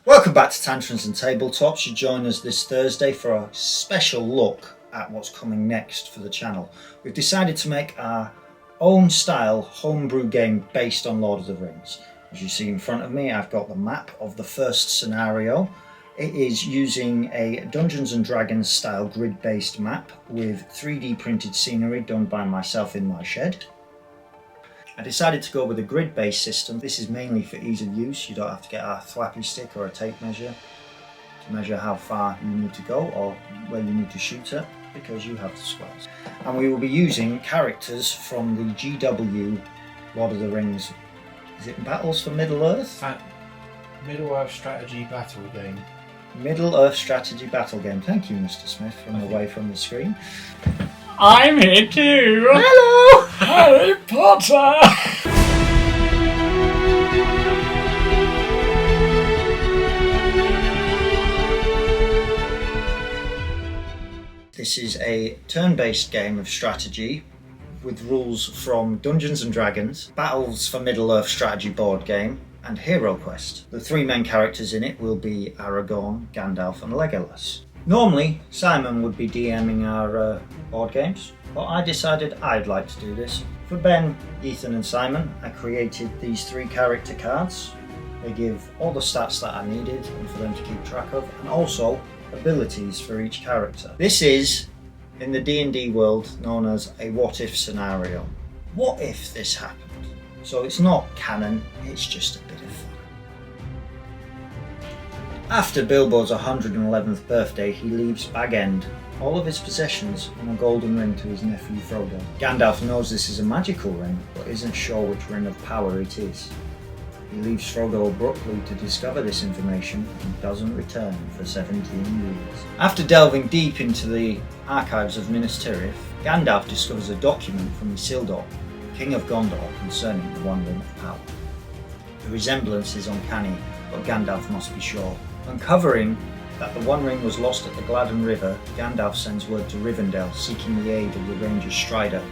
Welcome back to Tantrums and Tabletops. You join us this Thursday for a special look at what's coming next for the channel. We've decided to make our own style homebrew game based on Lord of the Rings. As you see in front of me, I've got the map of the first scenario. It is using a Dungeons and Dragons style grid-based map with 3D printed scenery done by myself in my shed. I decided to go with a grid-based system. This is mainly for ease of use. You don't have to get a thwappy stick or a tape measure to measure how far you need to go or where you need to shoot at, because you have the squares. And we will be using characters from the GW Lord of the Rings. Is it Battles for Middle-earth? Middle-earth strategy battle game. Middle-earth strategy battle game. Thank you, Mr. Smith, from away from the screen. I'm here too! Hello! Harry Potter! This is a turn-based game of strategy with rules from Dungeons and Dragons, Battles for Middle-earth strategy board game, and Heroquest. The three main characters in it will be Aragorn, Gandalf and Legolas. Normally, Simon would be DMing our board games, but I decided I'd like to do this. For Ben, Ethan and Simon, I created these 3 character cards. They give all the stats that I needed and for them to keep track of, and also abilities for each character. This is, in the D&D world, known as a what if scenario. What if this happened? So it's not canon, it's just a bit of fun. After Bilbo's 111th birthday, he leaves Bag End, all of his possessions and a golden ring to his nephew Frodo. Gandalf knows this is a magical ring, but isn't sure which ring of power it is. He leaves Frodo abruptly to discover this information and doesn't return for 17 years. After delving deep into the archives of Minas Tirith, Gandalf discovers a document from Isildur, King of Gondor, concerning the One Ring of Power. The resemblance is uncanny, but Gandalf must be sure. Uncovering that the One Ring was lost at the Gladden River, Gandalf sends word to Rivendell seeking the aid of the Ranger Strider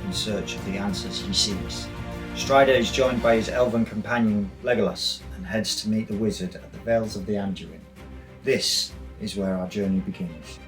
in search of the answers he seeks. Strider is joined by his elven companion Legolas and heads to meet the wizard at the Vales of the Anduin. This is where our journey begins.